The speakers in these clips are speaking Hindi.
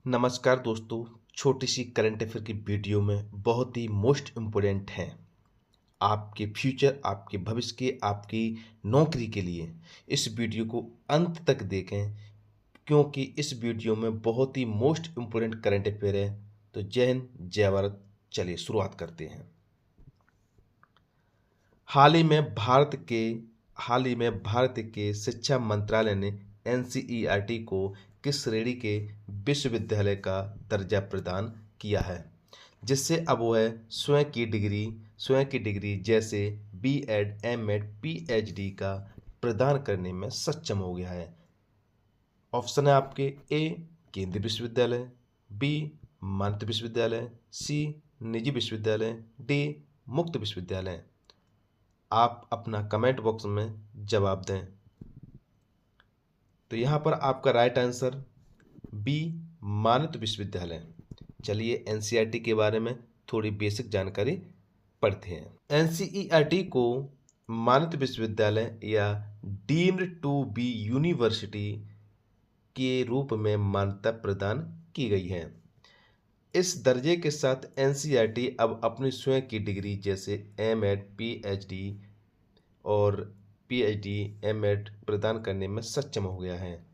नमस्कार दोस्तों। छोटी सी करंट अफेयर की वीडियो में बहुत ही मोस्ट इम्पोर्टेंट हैं आपके फ्यूचर, आपके भविष्य के, आपकी नौकरी के लिए। इस वीडियो को अंत तक देखें क्योंकि इस वीडियो में बहुत ही मोस्ट इम्पोर्टेंट करंट अफेयर है। तो जय हिंद, जय भारत। चलिए शुरुआत करते हैं। हाल ही में भारत के शिक्षा मंत्रालय ने एनसीईआरटी को किस श्रेणी के विश्वविद्यालय का दर्जा प्रदान किया है, जिससे अब वह स्वयं की डिग्री जैसे बीएड, एमएड, पीएचडी का प्रदान करने में सक्षम हो गया है। ऑप्शन है आपके: ए केंद्रीय विश्वविद्यालय, बी मान्यता विश्वविद्यालय, सी निजी विश्वविद्यालय, डी मुक्त विश्वविद्यालय। आप अपना कमेंट बॉक्स में जवाब दें। तो यहाँ पर आपका राइट आंसर बी मानद विश्वविद्यालय। चलिए एनसीईआरटी के बारे में थोड़ी बेसिक जानकारी पढ़ते हैं। एनसीईआरटी को मानद विश्वविद्यालय या डीम्ड टू बी यूनिवर्सिटी के रूप में मान्यता प्रदान की गई है। इस दर्जे के साथ एनसीईआरटी अब अपनी स्वयं की डिग्री जैसे एमएड, पीएचडी, एमएड प्रदान करने में सक्षम हो गया है।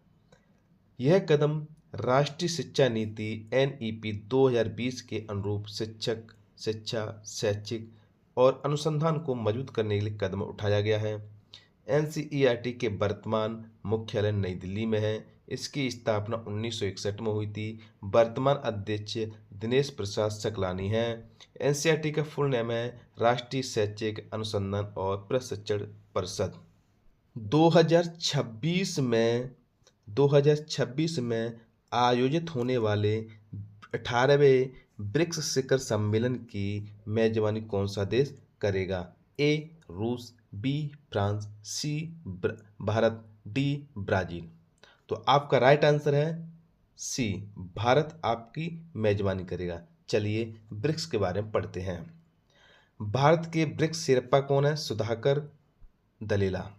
यह कदम राष्ट्रीय शिक्षा नीति एनईपी 2020 के अनुरूप शिक्षा, शैक्षिक और अनुसंधान को मजबूत करने के लिए कदम उठाया गया है। एनसीईआरटी के वर्तमान मुख्यालय नई दिल्ली में है। इसकी स्थापना 1961 में हुई थी। वर्तमान अध्यक्ष दिनेश प्रसाद सकलानी हैं। एनसीईआरटी का फुल नेम है राष्ट्रीय शैक्षिक अनुसंधान और प्रशिक्षण परिषद। 2026 में आयोजित होने वाले 18वें ब्रिक्स शिखर सम्मेलन की मेजबानी कौन सा देश करेगा? ए रूस, बी फ्रांस, सी भारत, डी ब्राजील। तो आपका राइट आंसर है सी, भारत आपकी मेजबानी करेगा। चलिए ब्रिक्स के बारे में पढ़ते हैं। भारत के ब्रिक्स शेर्पा कौन है? सुधाकर दलेला।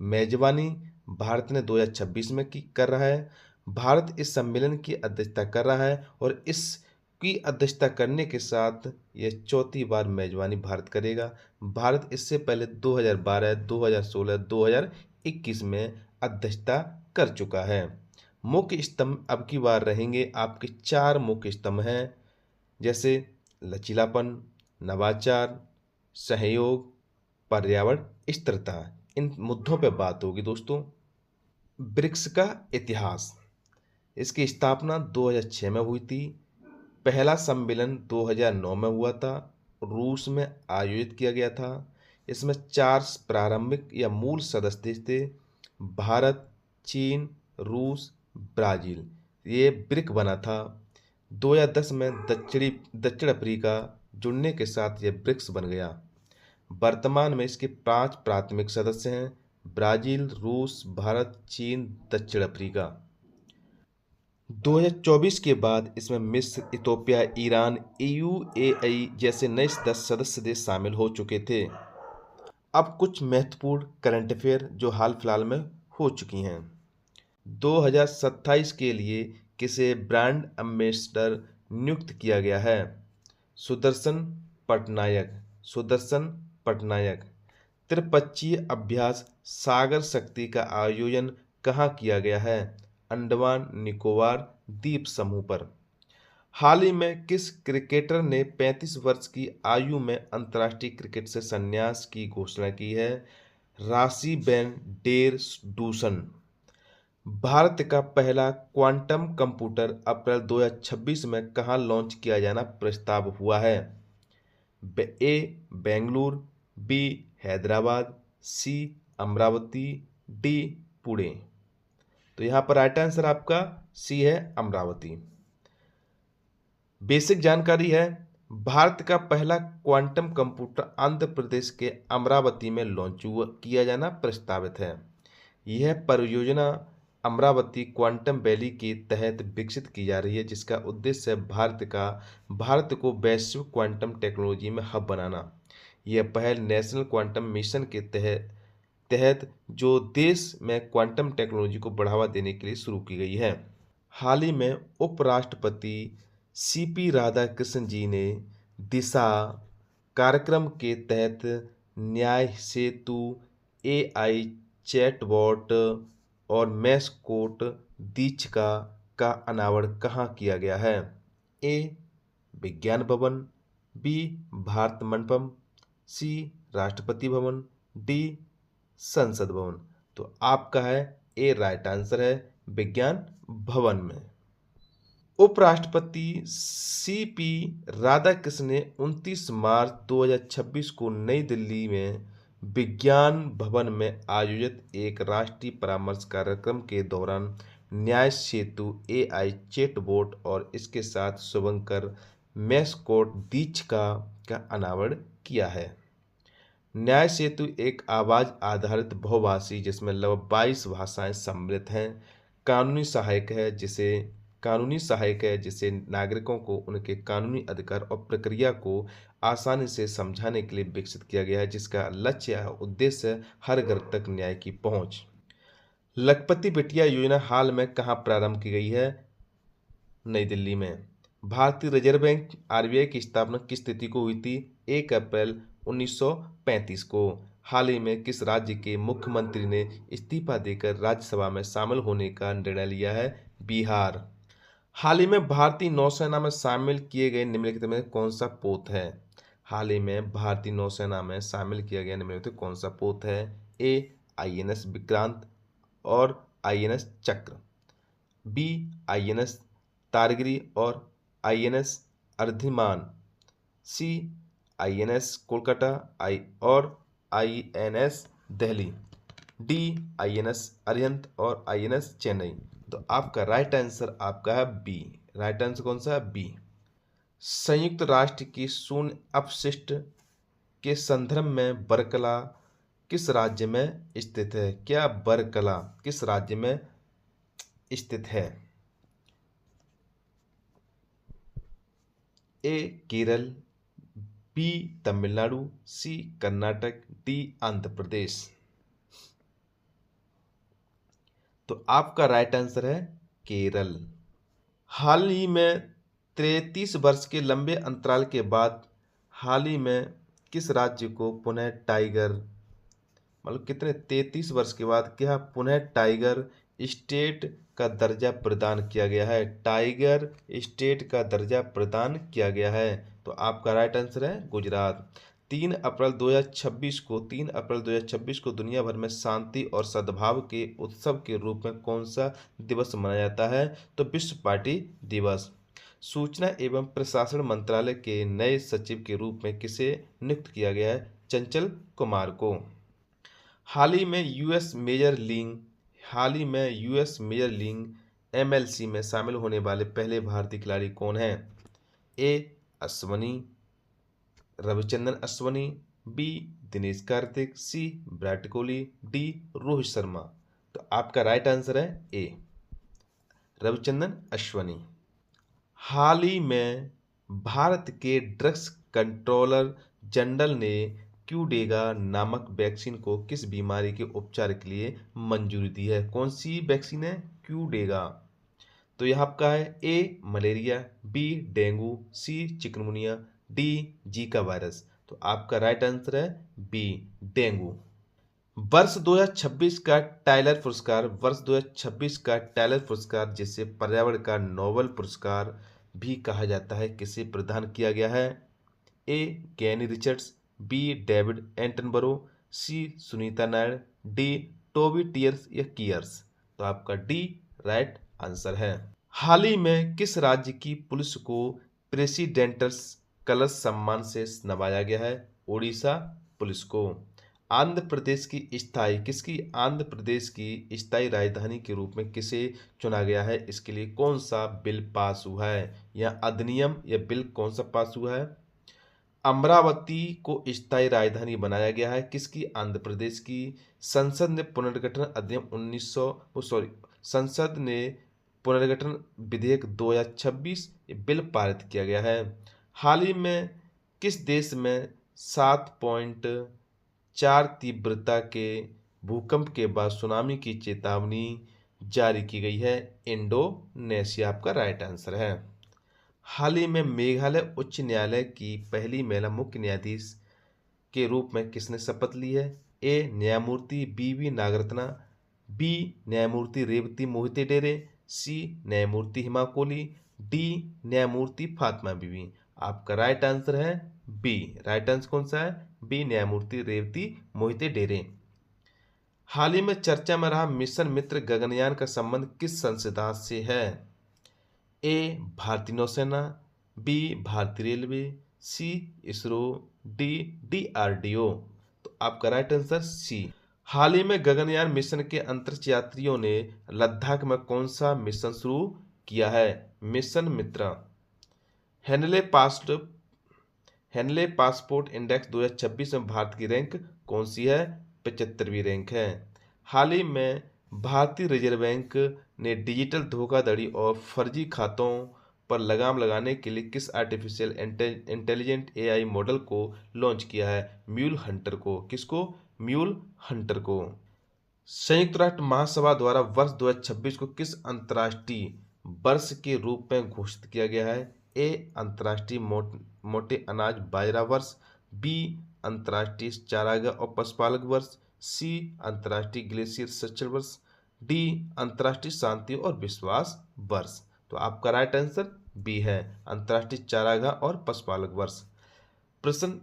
मेजबानी भारत ने 2026 में कर रहा है। भारत इस सम्मेलन की अध्यक्षता कर रहा है और इसकी अध्यक्षता करने के साथ यह चौथी बार मेजबानी भारत करेगा। भारत इससे पहले 2012, 2016, 2021 में अध्यक्षता कर चुका है। मुख्य स्तंभ अब की बार रहेंगे आपके 4 मुख्य स्तंभ हैं, जैसे लचीलापन, नवाचार, सहयोग, पर्यावरण, स्थिरता। इन मुद्दों पे बात होगी दोस्तों। ब्रिक्स का इतिहास। इसकी स्थापना 2006 में हुई थी। पहला सम्मेलन 2009 में हुआ था, रूस में आयोजित किया गया था। इसमें 4 प्रारंभिक या मूल सदस्य थे: भारत, चीन, रूस, ब्राज़ील। ये ब्रिक बना था। 2010 में दक्षिण अफ्रीका जुड़ने के साथ यह ब्रिक्स बन गया। वर्तमान में इसके 5 प्राथमिक सदस्य हैं: ब्राज़ील, रूस, भारत, चीन, दक्षिण अफ्रीका। 2024 के बाद इसमें मिस्र, इथोपिया, ईरान, यूएई जैसे नए 10 सदस्य देश शामिल हो चुके थे। अब कुछ महत्वपूर्ण करंट अफेयर जो हाल फिलहाल में हो चुकी हैं। 2027 के लिए किसे ब्रांड एम्बेसडर नियुक्त किया गया है? सुदर्शन पटनायक। त्रिपक्षीय अभ्यास सागर शक्ति का आयोजन कहाँ किया गया है? अंडमान निकोबार द्वीप समूह पर। हाल ही में किस क्रिकेटर ने 35 वर्ष की आयु में अंतर्राष्ट्रीय क्रिकेट से संन्यास की घोषणा की है? राशिबेन डेर डूसन। भारत का पहला क्वांटम कंप्यूटर अप्रैल 2026 में कहाँ लॉन्च किया जाना प्रस्ताव हुआ है? ए बेंगलुरु, बी हैदराबाद, सी अमरावती, डी पुणे। तो यहाँ पर राइट आंसर आपका सी है, अमरावती। बेसिक जानकारी है, भारत का पहला क्वांटम कंप्यूटर आंध्र प्रदेश के अमरावती में लॉन्च किया जाना प्रस्तावित है। यह परियोजना अमरावती क्वांटम वैली के तहत विकसित की जा रही है, जिसका उद्देश्य है भारत को वैश्विक क्वांटम टेक्नोलॉजी में हब बनाना। यह पहल नेशनल क्वांटम मिशन के तहत जो देश में क्वांटम टेक्नोलॉजी को बढ़ावा देने के लिए शुरू की गई है। हाल ही में उपराष्ट्रपति सीपी राधाकृष्णन जी ने दिशा कार्यक्रम के तहत न्याय सेतु एआई चैटबॉट और मैस्कोट दीक्षिका का अनावरण कहाँ किया गया है? ए विज्ञान भवन, बी भारत मंडपम, सी राष्ट्रपति भवन, डी संसद भवन। तो आपका है ए राइट आंसर है विज्ञान भवन में। उपराष्ट्रपति सीपी राधाकृष्णन ने 29 मार्च 2026 को नई दिल्ली में विज्ञान भवन में आयोजित एक राष्ट्रीय परामर्श कार्यक्रम के दौरान न्याय सेतु एआई चैटबॉट और इसके साथ शुभंकर मैस्कोट दीक्षिका का अनावरण किया है। न्याय सेतु एक आवाज आधारित बहुभाषी जिसमें लगभग 22 भाषाएं सम्मिलित हैं, कानूनी सहायक है जिसे नागरिकों को उनके कानूनी अधिकार और प्रक्रिया को आसानी से समझाने के लिए विकसित किया गया है, जिसका लक्ष्य या उद्देश्य हर घर तक न्याय की पहुंच। लखपति बिटिया योजना हाल में कहां प्रारंभ की गई है? नई दिल्ली में। भारतीय रिजर्व बैंक आरबीआई की स्थापना किस तिथि को हुई थी? 1 अप्रैल 1935 को। हाल ही में किस राज्य के मुख्यमंत्री ने इस्तीफा देकर राज्यसभा में शामिल होने का निर्णय लिया है? बिहार। हाल ही में भारतीय नौसेना में शामिल किए गए निम्नलिखित में कौन सा पोत है? हाल ही में भारतीय नौसेना में शामिल किया गया निम्नलिखित कौन सा पोत है? ए आईएनएस विक्रांत और आईएनएस चक्र, बी आईएनएस तारगिरी और आईएनएस अर्धिमान, सी आईएनएस कोलकाता और INS Delhi, D INS Arihant और आईएनएस चेन्नई। तो आपका राइट आंसर आपका है बी। राइट आंसर कौन सा है? बी। संयुक्त राष्ट्र की शून्य अपशिष्ट के संदर्भ में बरकला किस राज्य में स्थित है? क्या बरकला किस राज्य में स्थित है? ए केरल, बी तमिलनाडु, सी कर्नाटक, डी आंध्र प्रदेश। तो आपका राइट आंसर है केरल। हाल ही में 33 वर्ष के लंबे अंतराल के बाद हाल ही में किस राज्य को पुनः टाइगर, मतलब कितने 33 वर्ष के बाद क्या पुनः टाइगर स्टेट का दर्जा प्रदान किया गया है? टाइगर स्टेट का दर्जा प्रदान किया गया है। तो आपका राइट आंसर है गुजरात। 3 अप्रैल 2026 को दुनिया भर में शांति और सद्भाव के उत्सव के रूप में कौन सा दिवस मनाया जाता है? तो विश्व पार्टी दिवस। सूचना एवं प्रशासन मंत्रालय के नए सचिव के रूप में किसे नियुक्त किया गया है? चंचल कुमार को। हाल ही में यूएस मेजर लीग एमएलसी में शामिल होने वाले पहले भारतीय खिलाड़ी कौन हैं? ए रविचंद्रन अश्विनी, बी दिनेश कार्तिक, सी विराट कोहली, डी रोहित शर्मा। तो आपका राइट आंसर है ए रविचंद्रन अश्विनी। हाल ही में भारत के ड्रग्स कंट्रोलर जनरल ने क्यूडेगा नामक वैक्सीन को किस बीमारी के उपचार के लिए मंजूरी दी है? कौन सी वैक्सीन है क्यूडेगा? तो यह आपका है ए मलेरिया, बी डेंगू, सी चिकनगुनिया, डी जीका वायरस। तो आपका राइट आंसर है बी डेंगू। वर्ष 2026 का टाइलर पुरस्कार जिसे पर्यावरण का नोबेल पुरस्कार भी कहा जाता है किसे प्रदान किया गया है? A Ganny Richards, B David Attenborough, C Sunita Nair, D Toby Tiers या कियर्स। तो आपका डी राइट आंसर है। हाल ही में किस राज्य की पुलिस को प्रेसिडेंटस कलश सम्मान से नवाजा गया है? ओडिशा पुलिस को। आंध्र प्रदेश की स्थायी राजधानी के रूप में किसे चुना गया है? इसके लिए कौन सा बिल पास हुआ है या अधिनियम या बिल कौन सा पास हुआ है? अमरावती को स्थायी राजधानी बनाया गया है किसकी? आंध्र प्रदेश की। संसद ने पुनर्गठन विधेयक 2026 बिल पारित किया गया है। हाल ही में किस देश में 7.4 तीव्रता के भूकंप के बाद सुनामी की चेतावनी जारी की गई है? इंडोनेशिया आपका राइट आंसर है। हाल ही में मेघालय उच्च न्यायालय की पहली महिला मुख्य न्यायाधीश के रूप में किसने शपथ ली है? ए न्यायमूर्ति बी नागरत्ना, बी न्यायमूर्ति रेवती मोहिते डेरे, सी न्यायमूर्ति हिमा कोहली, डी न्यायमूर्ति फातिमा बीबी। आपका राइट आंसर है बी। राइट आंसर कौन सा है? बी न्यायमूर्ति रेवती मोहिते डेरे। हाल ही में चर्चा में रहा मिशन मित्र गगनयान का संबंध किस संस्था से है? ए भारतीय नौसेना, बी भारतीय रेलवे, सी इसरो, डी डीआरडीओ। तो आपका राइट आंसर सी। हाल ही में गगनयान मिशन के अंतरिक्ष यात्रियों ने लद्दाख में कौन सा मिशन शुरू किया है? Mission Mitra. Henley past Henley passport index 2026 में भारत की रैंक कौन सी है? 75वीं रैंक है। हाल ही में भारतीय रिजर्व बैंक ने डिजिटल धोखाधड़ी और फर्जी खातों पर लगाम लगाने के लिए किस आर्टिफिशियल इंटेलिजेंट एआई मॉडल को लॉन्च किया है? म्यूल हंटर को। किसको? म्यूल हंटर को। संयुक्त राष्ट्र महासभा द्वारा वर्ष 2026 को किस अंतर्राष्ट्रीय वर्ष के रूप में घोषित किया गया है? ए अंतर्राष्ट्रीय मोटे अनाज बाजरा वर्ष, बी अंतर्राष्ट्रीय चारागाह और पशुपालक वर्ष, सी अंतर्राष्ट्रीय ग्लेशियर संरक्षण वर्ष, डी अंतर्राष्ट्रीय शांति और विश्वास वर्ष। तो आपका राइट आंसर बी है, अंतर्राष्ट्रीय चारागाह और पशुपालक वर्ष। प्रश्न,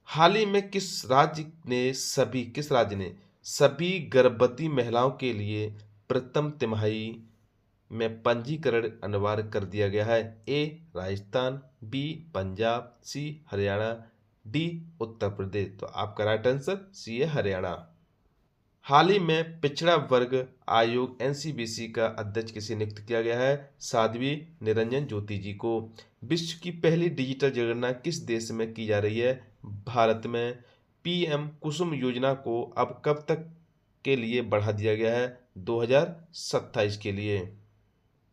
हाल ही में किस राज्य ने सभी गर्भवती महिलाओं के लिए प्रथम तिमाही में पंजीकरण अनिवार्य कर दिया गया है? ए राजस्थान, बी पंजाब, सी हरियाणा, डी उत्तर प्रदेश। तो आपका राइट आंसर सी है हरियाणा। हाल ही में पिछड़ा वर्ग आयोग एनसीबीसी का अध्यक्ष किसे नियुक्त किया गया है? साध्वी निरंजन ज्योति जी को। विश्व की पहली डिजिटल जनगणना किस देश में की जा रही है? भारत में। पीएम कुसुम योजना को अब कब तक के लिए बढ़ा दिया गया है? 2027 के लिए।